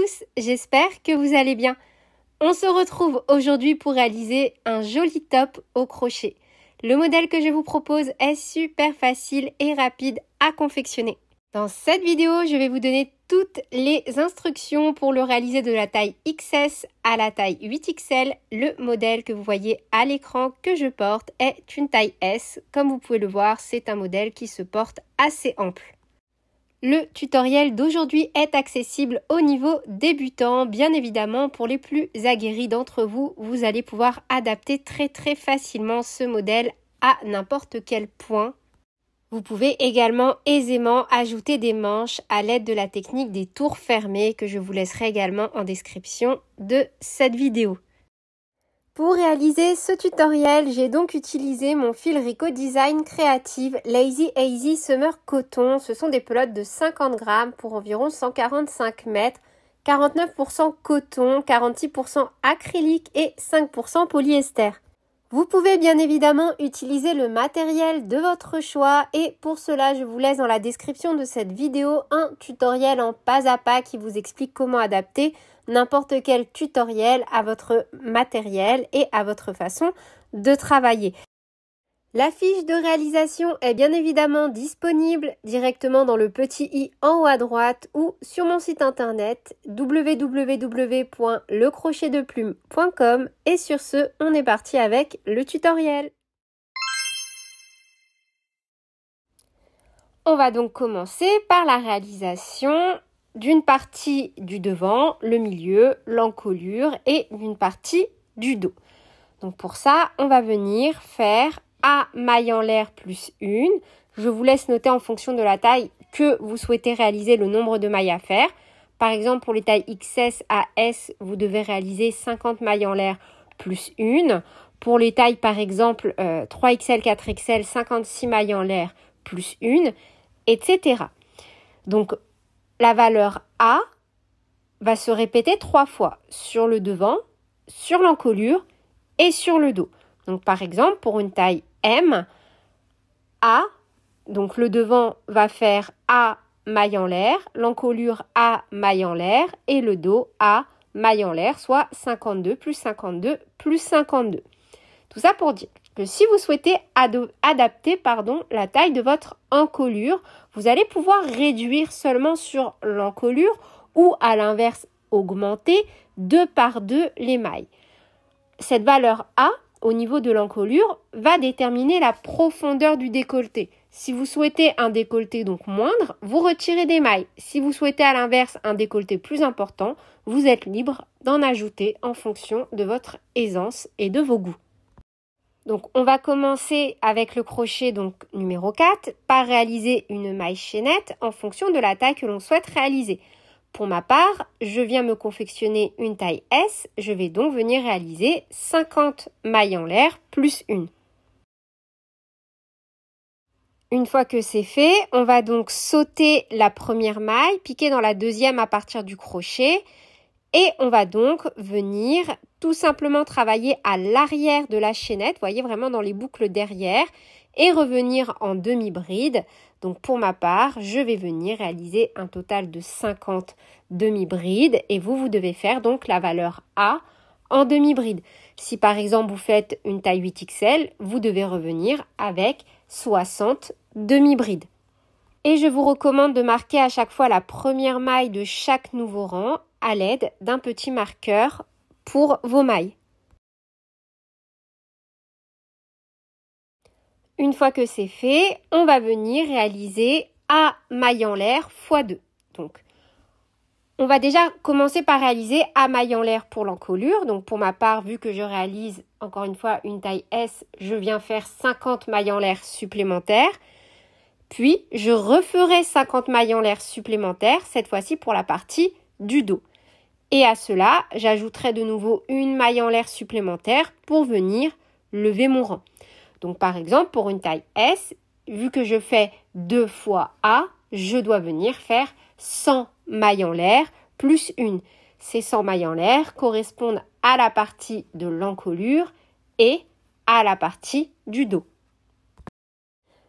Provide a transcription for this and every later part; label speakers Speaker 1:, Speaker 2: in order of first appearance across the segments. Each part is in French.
Speaker 1: tous, j'espère que vous allez bien. On se retrouve aujourd'hui pour réaliser un joli top au crochet. Le modèle que je vous propose est super facile et rapide à confectionner. Dans cette vidéo, je vais vous donner toutes les instructions pour le réaliser de la taille XS à la taille 8XL. Le modèle que vous voyez à l'écran que je porte est une taille S. Comme vous pouvez le voir, c'est un modèle qui se porte assez ample. Le tutoriel d'aujourd'hui est accessible au niveau débutant. Bien évidemment, pour les plus aguerris d'entre vous, vous allez pouvoir adapter très facilement ce modèle à n'importe quel point. Vous pouvez également aisément ajouter des manches à l'aide de la technique des tours fermés que je vous laisserai également en description de cette vidéo. Pour réaliser ce tutoriel, j'ai donc utilisé mon fil Rico Design Creative Lazy Easy Summer Coton. Ce sont des pelotes de 50 grammes pour environ 145 mètres, 49% coton, 46% acrylique et 5% polyester. Vous pouvez bien évidemment utiliser le matériel de votre choix et pour cela, je vous laisse dans la description de cette vidéo un tutoriel en pas à pas qui vous explique comment adapter n'importe quel tutoriel à votre matériel et à votre façon de travailler. La fiche de réalisation est bien évidemment disponible directement dans le petit i en haut à droite ou sur mon site internet www.lecrochetdeplume.com et sur ce, on est parti avec le tutoriel. On va donc commencer par la réalisation d'une partie du devant, le milieu, l'encolure et d'une partie du dos. Donc pour ça, on va venir faire à maille en l'air plus une. Je vous laisse noter en fonction de la taille que vous souhaitez réaliser le nombre de mailles à faire. Par exemple, pour les tailles XS à S, vous devez réaliser 50 mailles en l'air plus une. Pour les tailles par exemple 3XL, 4XL, 56 mailles en l'air plus une, etc. Donc la valeur A va se répéter 3 fois sur le devant, sur l'encolure et sur le dos. Donc par exemple, pour une taille M, A, donc le devant va faire A maille en l'air, l'encolure A maille en l'air et le dos A maille en l'air, soit 52 plus 52 plus 52. Tout ça pour dire que si vous souhaitez adapter la taille de votre encolure, vous allez pouvoir réduire seulement sur l'encolure ou à l'inverse augmenter 2 par 2 les mailles. Cette valeur A au niveau de l'encolure va déterminer la profondeur du décolleté. Si vous souhaitez un décolleté donc moindre, vous retirez des mailles. Si vous souhaitez à l'inverse un décolleté plus important, vous êtes libre d'en ajouter en fonction de votre aisance et de vos goûts. Donc on va commencer avec le crochet numéro 4 par réaliser une maille chaînette en fonction de la taille que l'on souhaite réaliser. Pour ma part, je viens me confectionner une taille S, je vais donc venir réaliser 50 mailles en l'air plus une. Une fois que c'est fait, on va donc sauter la première maille, piquer dans la deuxième à partir du crochet et on va donc venir tout simplement travailler à l'arrière de la chaînette, voyez vraiment dans les boucles derrière et revenir en demi-bride. Donc pour ma part, je vais venir réaliser un total de 50 demi-brides et vous devez faire donc la valeur A en demi-bride. Si par exemple vous faites une taille 8XL, vous devez revenir avec 60 demi-brides. Et je vous recommande de marquer à chaque fois la première maille de chaque nouveau rang à l'aide d'un petit marqueur pour vos mailles. Une fois que c'est fait, on va venir réaliser A maille en l'air x 2. Donc, on va déjà commencer par réaliser A maille en l'air pour l'encolure. Donc, pour ma part, vu que je réalise encore une fois une taille S, je viens faire 50 mailles en l'air supplémentaires. Puis, je referai 50 mailles en l'air supplémentaires, cette fois-ci pour la partie du dos. Et à cela, j'ajouterai de nouveau une maille en l'air supplémentaire pour venir lever mon rang. Donc par exemple, pour une taille S, vu que je fais 2 fois A, je dois venir faire 100 mailles en l'air plus une. Ces 100 mailles en l'air correspondent à la partie de l'encolure et à la partie du dos.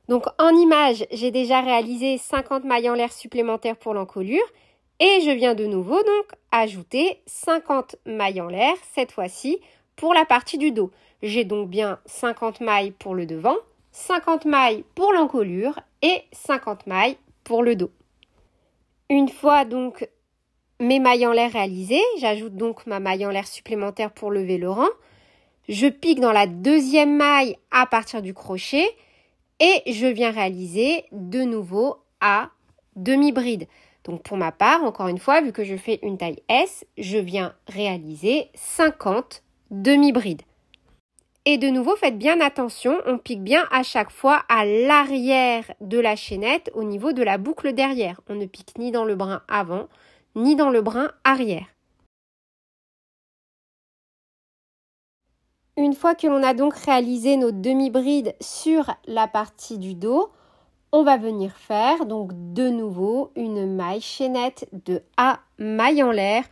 Speaker 1: Donc en image, j'ai déjà réalisé 50 mailles en l'air supplémentaires pour l'encolure Et je viens de nouveau donc ajouter 50 mailles en l'air, cette fois-ci pour la partie du dos. J'ai donc bien 50 mailles pour le devant, 50 mailles pour l'encolure et 50 mailles pour le dos. Une fois donc mes mailles en l'air réalisées, j'ajoute donc ma maille en l'air supplémentaire pour lever le rang. Je pique dans la deuxième maille à partir du crochet et je viens réaliser de nouveau à demi-bride. Donc pour ma part, encore une fois, vu que je fais une taille S, je viens réaliser 50 demi-brides. Et de nouveau, faites bien attention, on pique bien à chaque fois à l'arrière de la chaînette au niveau de la boucle derrière. On ne pique ni dans le brin avant, ni dans le brin arrière. Une fois que l'on a donc réalisé nos demi-brides sur la partie du dos, on va venir faire donc de nouveau une maille chaînette de A maille en l'air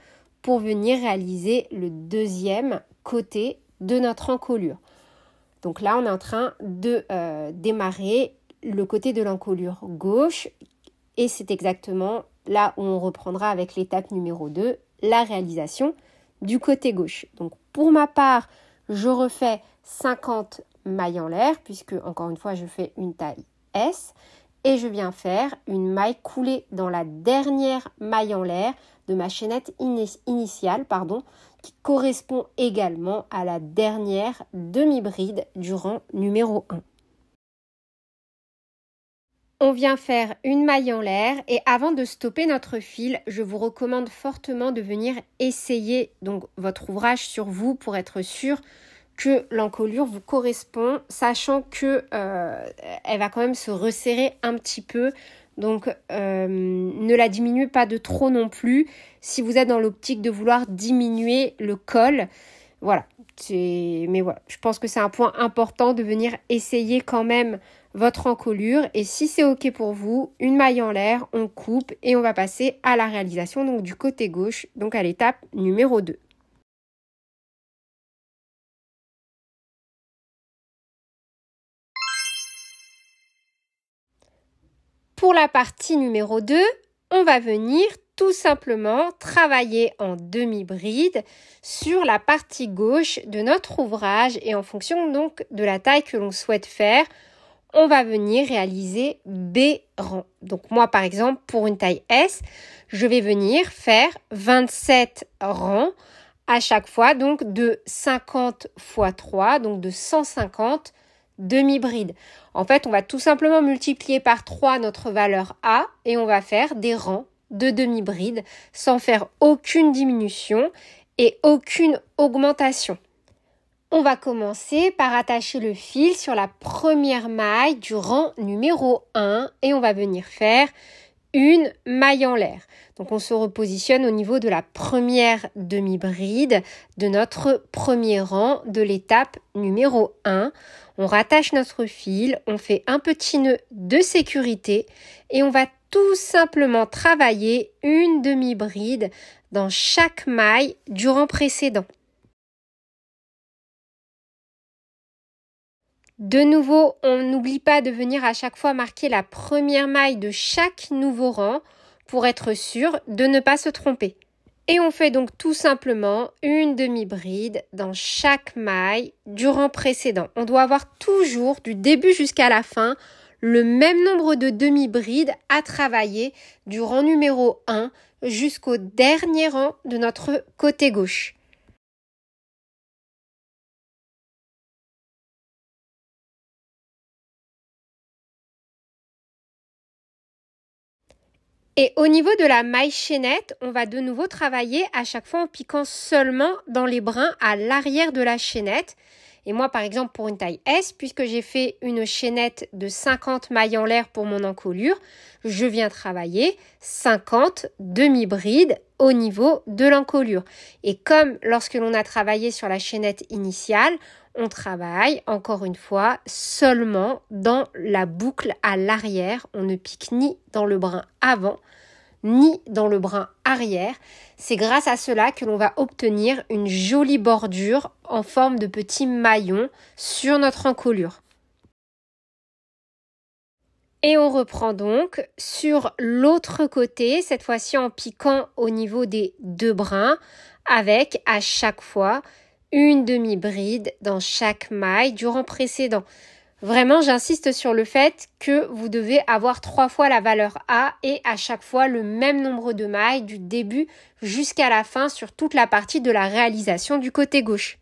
Speaker 1: pour venir réaliser le deuxième côté de notre encolure. Donc là, on est en train de démarrer le côté de l'encolure gauche et c'est exactement là où on reprendra avec l'étape numéro 2, la réalisation du côté gauche. Donc pour ma part, je refais 50 mailles en l'air puisque encore une fois, je fais une taille S et je viens faire une maille coulée dans la dernière maille en l'air de ma chaînette initiale, qui correspond également à la dernière demi-bride du rang numéro 1. On vient faire une maille en l'air et avant de stopper notre fil, je vous recommande fortement de venir essayer donc votre ouvrage sur vous pour être sûr que l'encolure vous correspond, sachant que elle va quand même se resserrer un petit peu. Donc ne la diminuez pas de trop non plus si vous êtes dans l'optique de vouloir diminuer le col. Voilà, mais voilà, je pense que c'est un point important de venir essayer quand même votre encolure. Et si c'est ok pour vous, une maille en l'air, on coupe et on va passer à la réalisation donc du côté gauche, donc à l'étape numéro 2. Pour la partie numéro 2, on va venir tout simplement travailler en demi-bride sur la partie gauche de notre ouvrage et en fonction donc de la taille que l'on souhaite faire, on va venir réaliser B rangs. Donc moi par exemple pour une taille S, je vais venir faire 27 rangs à chaque fois donc de 50 x 3, donc de 150 demi-brides. En fait, on va tout simplement multiplier par 3 notre valeur A et on va faire des rangs de demi-brides sans faire aucune diminution et aucune augmentation. On va commencer par attacher le fil sur la première maille du rang numéro 1 et on va venir faire une maille en l'air. Donc on se repositionne au niveau de la première demi-bride de notre premier rang de l'étape numéro 1. On rattache notre fil, on fait un petit nœud de sécurité et on va tout simplement travailler une demi-bride dans chaque maille du rang précédent. De nouveau, on n'oublie pas de venir à chaque fois marquer la première maille de chaque nouveau rang pour être sûr de ne pas se tromper. Et on fait donc tout simplement une demi-bride dans chaque maille du rang précédent. On doit avoir toujours, du début jusqu'à la fin, le même nombre de demi-brides à travailler du rang numéro 1 jusqu'au dernier rang de notre côté gauche. Et au niveau de la maille chaînette, on va de nouveau travailler à chaque fois en piquant seulement dans les brins à l'arrière de la chaînette. Et moi, par exemple, pour une taille S, puisque j'ai fait une chaînette de 50 mailles en l'air pour mon encolure, je viens travailler 50 demi-brides au niveau de l'encolure. Et comme lorsque l'on a travaillé sur la chaînette initiale, on travaille, encore une fois, seulement dans la boucle à l'arrière. On ne pique ni dans le brin avant, ni dans le brin arrière. C'est grâce à cela que l'on va obtenir une jolie bordure en forme de petits maillons sur notre encolure. Et on reprend donc sur l'autre côté, cette fois-ci en piquant au niveau des deux brins, avec à chaque fois une demi-bride dans chaque maille du rang précédent. Vraiment, j'insiste sur le fait que vous devez avoir 3 fois la valeur A et à chaque fois le même nombre de mailles du début jusqu'à la fin sur toute la partie de la réalisation du côté gauche.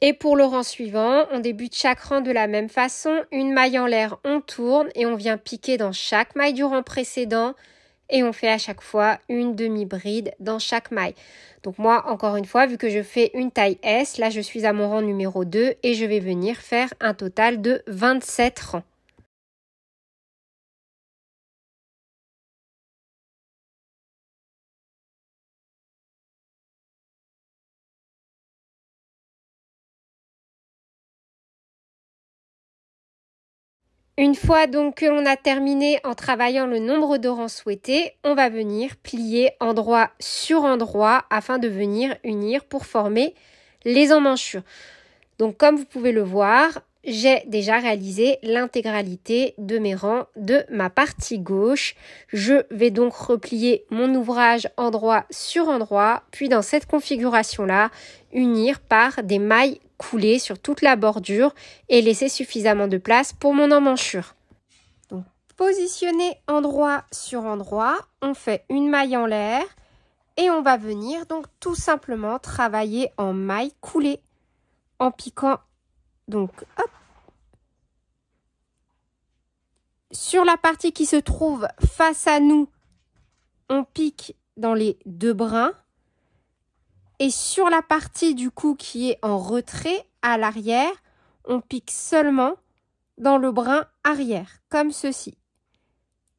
Speaker 1: Et pour le rang suivant, on débute chaque rang de la même façon, une maille en l'air, on tourne et on vient piquer dans chaque maille du rang précédent et on fait à chaque fois une demi-bride dans chaque maille. Donc moi, encore une fois, vu que je fais une taille S, là je suis à mon rang numéro 2 et je vais venir faire un total de 27 rangs. Une fois donc que l'on a terminé en travaillant le nombre de rangs souhaités, on va venir plier endroit sur endroit afin de venir unir pour former les emmanchures. Donc comme vous pouvez le voir, j'ai déjà réalisé l'intégralité de mes rangs de ma partie gauche. Je vais donc replier mon ouvrage endroit sur endroit, puis dans cette configuration-là, unir par des mailles coulées sur toute la bordure et laisser suffisamment de place pour mon emmanchure. Donc positionné endroit sur endroit, on fait une maille en l'air et on va venir donc tout simplement travailler en maille coulée en piquant donc hop, sur la partie qui se trouve face à nous, on pique dans les deux brins et sur la partie du coup qui est en retrait à l'arrière, on pique seulement dans le brin arrière comme ceci.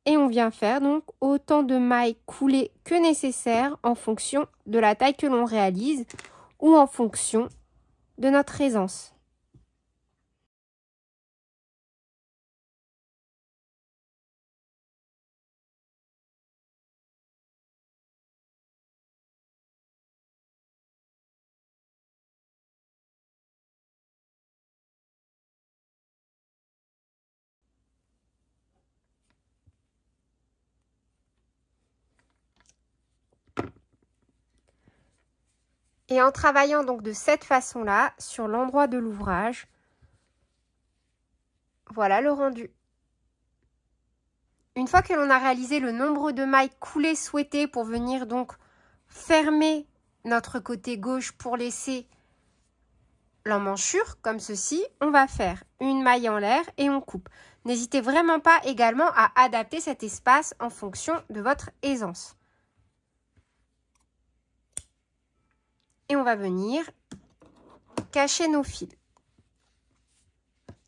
Speaker 1: Et on vient faire donc autant de mailles coulées que nécessaire en fonction de la taille que l'on réalise ou en fonction de notre aisance. Et en travaillant donc de cette façon-là, sur l'endroit de l'ouvrage, voilà le rendu. Une fois que l'on a réalisé le nombre de mailles coulées souhaitées pour venir donc fermer notre côté gauche pour laisser l'emmanchure comme ceci, on va faire une maille en l'air et on coupe. N'hésitez vraiment pas également à adapter cet espace en fonction de votre aisance. Et on va venir cacher nos fils.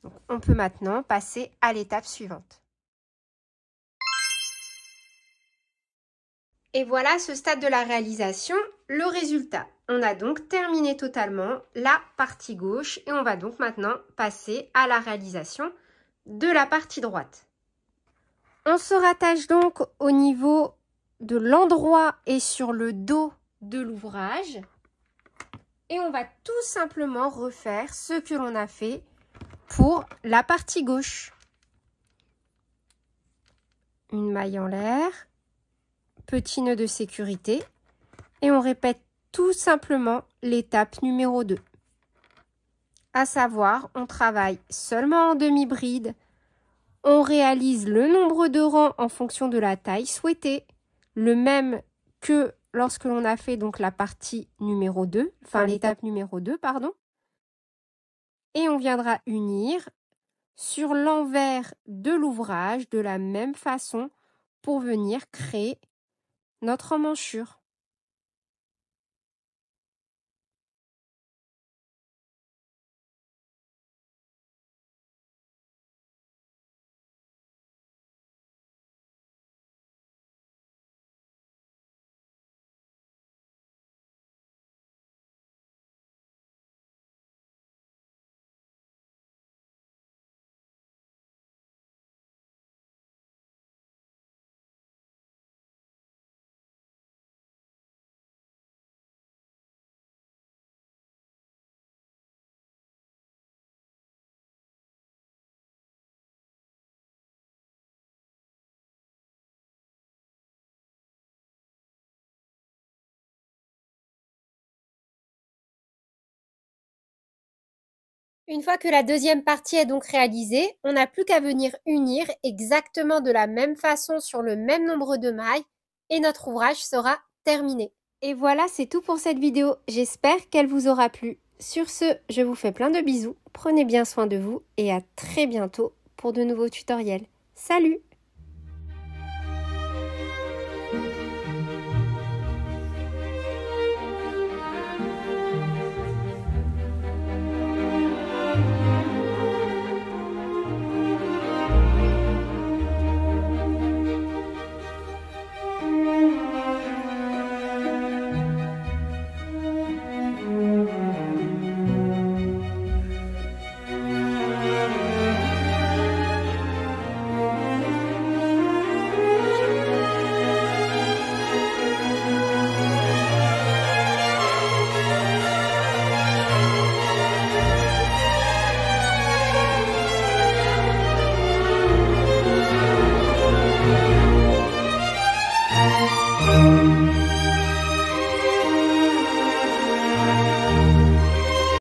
Speaker 1: Donc, on peut maintenant passer à l'étape suivante. Et voilà ce stade de la réalisation, le résultat. On a donc terminé totalement la partie gauche et on va donc maintenant passer à la réalisation de la partie droite. On se rattache donc au niveau de l'endroit et sur le dos de l'ouvrage. Et on va tout simplement refaire ce que l'on a fait pour la partie gauche. Une maille en l'air, petit nœud de sécurité et on répète tout simplement l'étape numéro 2. À savoir, on travaille seulement en demi-bride, on réalise le nombre de rangs en fonction de la taille souhaitée, le même que lorsque l'on a fait donc la partie numéro 2, enfin l'étape numéro 2, pardon. Et on viendra unir sur l'envers de l'ouvrage de la même façon pour venir créer notre emmanchure. Une fois que la deuxième partie est donc réalisée, on n'a plus qu'à venir unir exactement de la même façon sur le même nombre de mailles et notre ouvrage sera terminé. Et voilà, c'est tout pour cette vidéo. J'espère qu'elle vous aura plu. Sur ce, je vous fais plein de bisous. Prenez bien soin de vous et à très bientôt pour de nouveaux tutoriels. Salut!